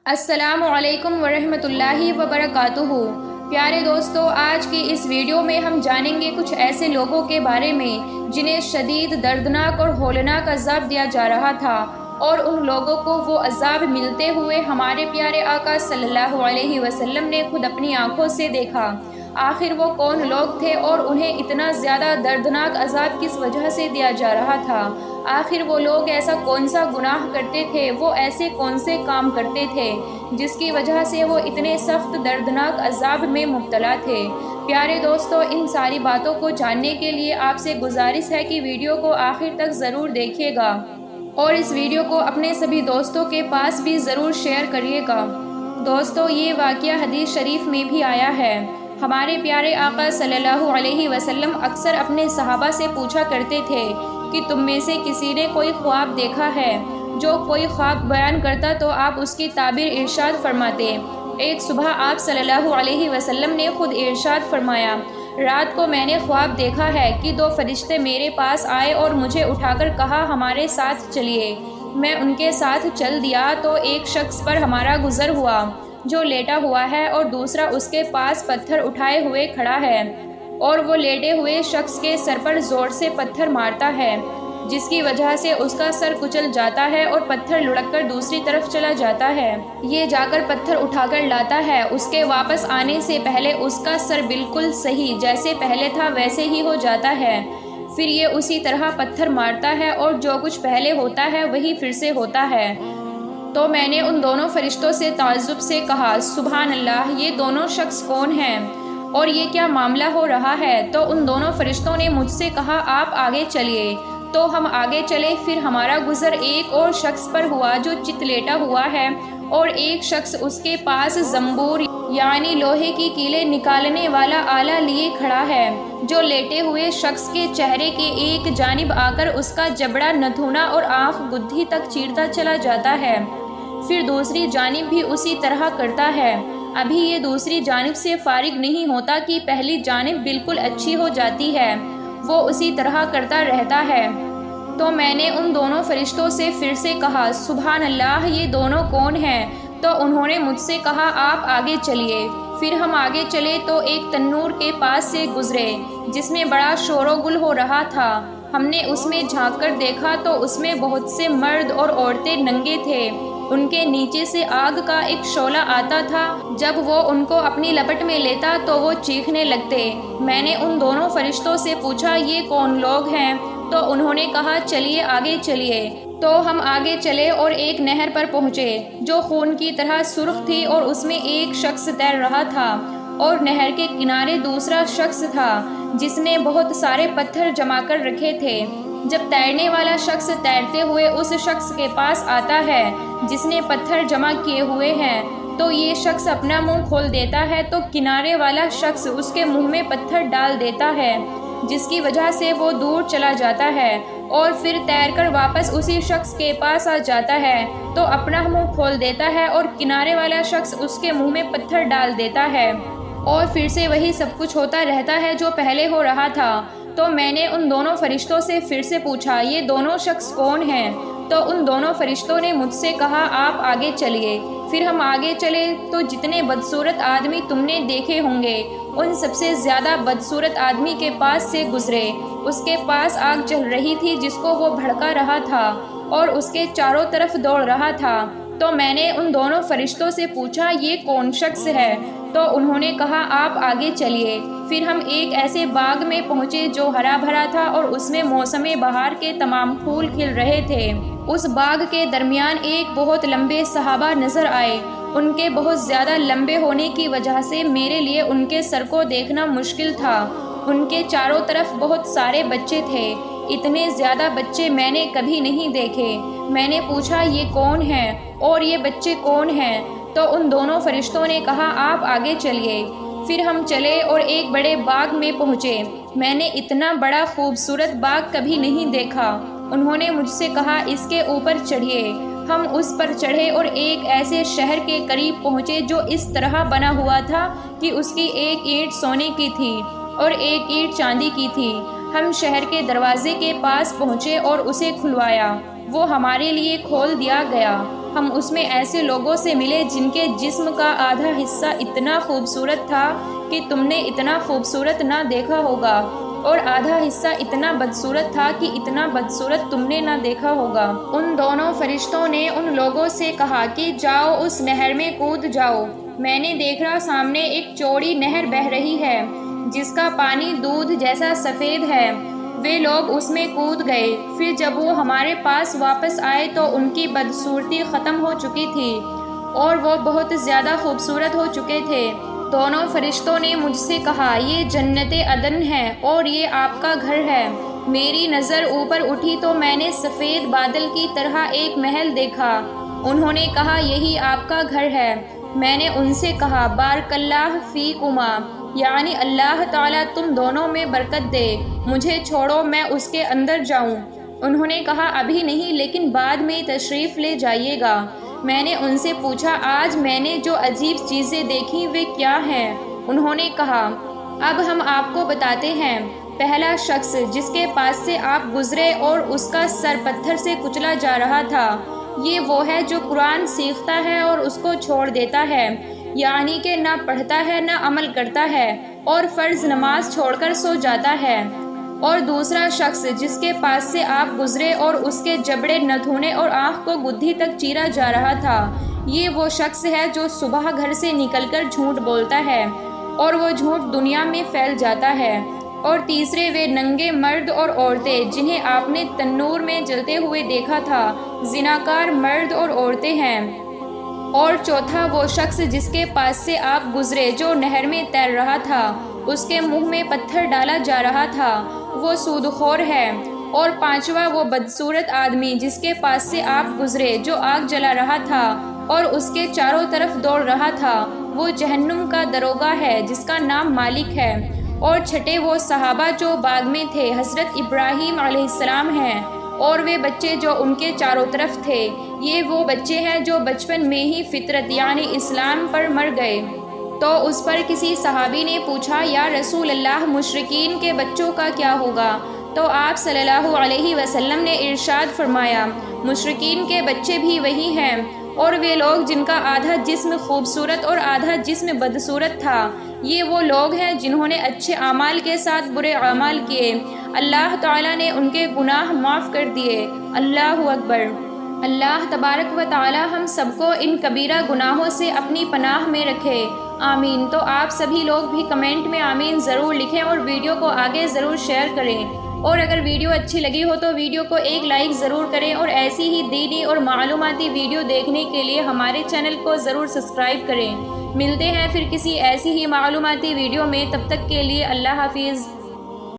السلام علیکم ورحمۃ اللہ وبرکاتہ۔ پیارے دوستو، آج کی اس ویڈیو میں ہم جانیں گے کچھ ایسے لوگوں کے بارے میں جنہیں شدید دردناک اور ہولناک عذاب دیا جا رہا تھا، اور ان لوگوں کو وہ عذاب ملتے ہوئے ہمارے پیارے آقا صلی اللہ علیہ وسلم نے خود اپنی آنکھوں سے دیکھا۔ آخر وہ کون لوگ تھے اور انہیں اتنا زیادہ دردناک عذاب کس وجہ سے دیا جا رہا تھا؟ آخر وہ لوگ ایسا کون سا گناہ کرتے تھے، وہ ایسے کون سے کام کرتے تھے جس کی وجہ سے وہ اتنے سخت دردناک عذاب میں مبتلا تھے؟ پیارے دوستو، ان ساری باتوں کو جاننے کے لیے آپ سے گزارش ہے کہ ویڈیو کو آخر تک ضرور دیکھیے گا، اور اس ویڈیو کو اپنے سبھی دوستوں کے پاس بھی ضرور شیئر کریے گا۔ دوستو، یہ واقعہ حدیث شریف میں بھی آیا ہے۔ ہمارے پیارے آقا صلی اللہ علیہ وسلم اکثر اپنے صحابہ سے پوچھا کرتے تھے کہ تم میں سے کسی نے کوئی خواب دیکھا ہے؟ جو کوئی خواب بیان کرتا تو آپ اس کی تعبیر ارشاد فرماتے۔ ایک صبح آپ صلی اللہ علیہ وسلم نے خود ارشاد فرمایا، رات کو میں نے خواب دیکھا ہے کہ دو فرشتے میرے پاس آئے اور مجھے اٹھا کر کہا ہمارے ساتھ چلیے۔ میں ان کے ساتھ چل دیا تو ایک شخص پر ہمارا گزر ہوا جو لیٹا ہوا ہے، اور دوسرا اس کے پاس پتھر اٹھائے ہوئے کھڑا ہے، اور وہ لیٹے ہوئے شخص کے سر پر زور سے پتھر مارتا ہے، جس کی وجہ سے اس کا سر کچل جاتا ہے اور پتھر لڑک کر دوسری طرف چلا جاتا ہے۔ یہ جا کر پتھر اٹھا کر لاتا ہے، اس کے واپس آنے سے پہلے اس کا سر بالکل صحیح جیسے پہلے تھا ویسے ہی ہو جاتا ہے۔ پھر یہ اسی طرح پتھر مارتا ہے اور جو کچھ پہلے ہوتا ہے وہی پھر سے ہوتا ہے۔ تو میں نے ان دونوں فرشتوں سے تعجب سے کہا، سبحان اللہ، یہ دونوں شخص کون ہیں اور یہ کیا معاملہ ہو رہا ہے؟ تو ان دونوں فرشتوں نے مجھ سے کہا، آپ آگے چلیے۔ تو ہم آگے چلے۔ پھر ہمارا گزر ایک اور شخص پر ہوا جو چت لیٹا ہوا ہے، اور ایک شخص اس کے پاس زنبور یعنی لوہے کی کیلیں نکالنے والا آلہ لیے کھڑا ہے، جو لیٹے ہوئے شخص کے چہرے کے ایک جانب آ کر اس کا جبڑا، نتھونا اور آنکھ گدھی تک چیرتا چلا جاتا ہے، پھر دوسری جانب بھی اسی طرح کرتا ہے۔ ابھی یہ دوسری جانب سے فارغ نہیں ہوتا کہ پہلی جانب بالکل اچھی ہو جاتی ہے، وہ اسی طرح کرتا رہتا ہے۔ تو میں نے ان دونوں فرشتوں سے پھر سے کہا، سبحان اللہ، یہ دونوں کون ہیں؟ تو انہوں نے مجھ سے کہا، آپ آگے چلیے۔ پھر ہم آگے چلے تو ایک تنور کے پاس سے گزرے جس میں بڑا شور و گل ہو رہا تھا۔ ہم نے اس میں جھانک کر دیکھا تو اس میں بہت سے مرد اور عورتیں ننگے تھے، ان کے نیچے سے آگ کا ایک شعلہ آتا تھا، جب وہ ان کو اپنی لپٹ میں لیتا تو وہ چیخنے لگتے۔ میں نے ان دونوں فرشتوں سے پوچھا، یہ کون لوگ ہیں؟ تو انہوں نے کہا، چلیے آگے چلیے۔ تو ہم آگے چلے اور ایک نہر پر پہنچے جو خون کی طرح سرخ تھی، اور اس میں ایک شخص تیر رہا تھا، اور نہر کے کنارے دوسرا شخص تھا جس نے بہت سارے پتھر جما کر رکھے تھے۔ جب تیرنے والا شخص تیرتے ہوئے اس شخص کے پاس آتا ہے جس نے پتھر جمع کیے ہوئے ہیں، تو یہ شخص اپنا منہ کھول دیتا ہے تو کنارے والا شخص اس کے منہ میں پتھر ڈال دیتا ہے، جس کی وجہ سے وہ دور چلا جاتا ہے، اور پھر تیر کر واپس اسی شخص کے پاس آ جاتا ہے تو اپنا منہ کھول دیتا ہے، اور کنارے والا شخص اس کے منہ میں پتھر ڈال دیتا ہے، اور پھر سے وہی سب کچھ ہوتا رہتا ہے جو پہلے ہو رہا تھا۔ تو میں نے ان دونوں فرشتوں سے پھر سے پوچھا، یہ دونوں شخص کون ہیں؟ تو ان دونوں فرشتوں نے مجھ سے کہا، آپ آگے چلیے۔ پھر ہم آگے چلے تو جتنے بدصورت آدمی تم نے دیکھے ہوں گے، ان سب سے زیادہ بدصورت آدمی کے پاس سے گزرے۔ اس کے پاس آگ جل رہی تھی جس کو وہ بھڑکا رہا تھا، اور اس کے چاروں طرف دوڑ رہا تھا۔ تو میں نے ان دونوں فرشتوں سے پوچھا، یہ کون شخص ہے؟ تو انہوں نے کہا، آپ آگے چلیے۔ پھر ہم ایک ایسے باغ میں پہنچے جو ہرا بھرا تھا، اور اس میں موسم بہار کے تمام پھول کھل رہے تھے۔ اس باغ کے درمیان ایک بہت لمبے صحابہ نظر آئے۔ ان کے بہت زیادہ لمبے ہونے کی وجہ سے میرے لیے ان کے سر کو دیکھنا مشکل تھا۔ ان کے چاروں طرف بہت سارے بچے تھے، اتنے زیادہ بچے میں نے کبھی نہیں دیکھے۔ میں نے پوچھا، یہ کون ہیں اور یہ بچے کون ہیں؟ تو ان دونوں فرشتوں نے کہا، آپ آگے چلیے۔ پھر ہم چلے اور ایک بڑے باغ میں پہنچے۔ میں نے اتنا بڑا خوبصورت باغ کبھی نہیں دیکھا۔ انہوں نے مجھ سے کہا، اس کے اوپر چڑھیے۔ ہم اس پر چڑھے اور ایک ایسے شہر کے قریب پہنچے جو اس طرح بنا ہوا تھا کہ اس کی ایک اینٹ سونے کی تھی اور ایک اینٹ چاندی کی تھی۔ ہم شہر کے دروازے کے پاس پہنچے اور اسے کھلوایا، وہ ہمارے لیے کھول دیا گیا۔ ہم اس میں ایسے لوگوں سے ملے جن کے جسم کا آدھا حصہ اتنا خوبصورت تھا کہ تم نے اتنا خوبصورت نہ دیکھا ہوگا، اور آدھا حصہ اتنا بدصورت تھا کہ اتنا بدصورت تم نے نہ دیکھا ہوگا۔ ان دونوں فرشتوں نے ان لوگوں سے کہا کہ جاؤ اس نہر میں کود جاؤ۔ میں نے دیکھا سامنے ایک چوڑی نہر بہہ رہی ہے جس کا پانی دودھ جیسا سفید ہے۔ وہ لوگ اس میں کود گئے۔ پھر جب وہ ہمارے پاس واپس آئے تو ان کی بدصورتی ختم ہو چکی تھی اور وہ بہت زیادہ خوبصورت ہو چکے تھے۔ دونوں فرشتوں نے مجھ سے کہا یہ جنت عدن ہے اور یہ آپ کا گھر ہے۔ میری نظر اوپر اٹھی تو میں نے سفید بادل کی طرح ایک محل دیکھا۔ انہوں نے کہا یہی آپ کا گھر ہے۔ میں نے ان سے کہا بارک اللہ فیکما، یعنی اللہ تعالیٰ تم دونوں میں برکت دے، مجھے چھوڑو میں اس کے اندر جاؤں۔ انہوں نے کہا ابھی نہیں لیکن بعد میں تشریف لے جائیے گا۔ میں نے ان سے پوچھا آج میں نے جو عجیب چیزیں دیکھیں وہ کیا ہیں؟ انہوں نے کہا اب ہم آپ کو بتاتے ہیں۔ پہلا شخص جس کے پاس سے آپ گزرے اور اس کا سر پتھر سے کچلا جا رہا تھا، یہ وہ ہے جو قرآن سیکھتا ہے اور اس کو چھوڑ دیتا ہے، یعنی کہ نہ پڑھتا ہے نہ عمل کرتا ہے اور فرض نماز چھوڑ کر سو جاتا ہے۔ اور دوسرا شخص جس کے پاس سے آپ گزرے اور اس کے جبڑے نتھونے اور آنکھ کو گدھی تک چیرا جا رہا تھا، یہ وہ شخص ہے جو صبح گھر سے نکل کر جھوٹ بولتا ہے اور وہ جھوٹ دنیا میں پھیل جاتا ہے۔ اور تیسرے وہ ننگے مرد اور عورتیں جنہیں آپ نے تنور میں جلتے ہوئے دیکھا تھا، زناکار مرد اور عورتیں ہیں۔ اور چوتھا وہ شخص جس کے پاس سے آپ گزرے جو نہر میں تیر رہا تھا، اس کے منہ میں پتھر ڈالا جا رہا تھا، وہ سود خور ہے۔ اور پانچواں وہ بدصورت آدمی جس کے پاس سے آپ گزرے جو آگ جلا رہا تھا اور اس کے چاروں طرف دوڑ رہا تھا، وہ جہنم کا دروگا ہے جس کا نام مالک ہے۔ اور چھٹے وہ صحابہ جو باغ میں تھے حضرت ابراہیم علیہ السلام ہیں، اور وہ بچے جو ان کے چاروں طرف تھے، یہ وہ بچے ہیں جو بچپن میں ہی فطرت یعنی اسلام پر مر گئے۔ تو اس پر کسی صحابی نے پوچھا یا رسول اللہ مشرکین کے بچوں کا کیا ہوگا؟ تو آپ صلی اللہ علیہ وسلم نے ارشاد فرمایا مشرکین کے بچے بھی وہی ہیں، اور وہ لوگ جن کا آدھا جسم خوبصورت اور آدھا جسم بدصورت تھا، یہ وہ لوگ ہیں جنہوں نے اچھے اعمال کے ساتھ برے اعمال کیے، اللہ تعالیٰ نے ان کے گناہ معاف کر دیے۔ اللہ اکبر۔ اللہ تبارک و تعالی ہم سب کو ان کبیرہ گناہوں سے اپنی پناہ میں رکھے، آمین۔ تو آپ سبھی لوگ بھی کمنٹ میں آمین ضرور لکھیں اور ویڈیو کو آگے ضرور شیئر کریں، اور اگر ویڈیو اچھی لگی ہو تو ویڈیو کو ایک لائک ضرور کریں، اور ایسی ہی دینی اور معلوماتی ویڈیو دیکھنے کے لیے ہمارے چینل کو ضرور سبسکرائب کریں۔ ملتے ہیں پھر کسی ایسی ہی معلوماتی ویڈیو میں، تب تک کے لیے اللہ حافظ۔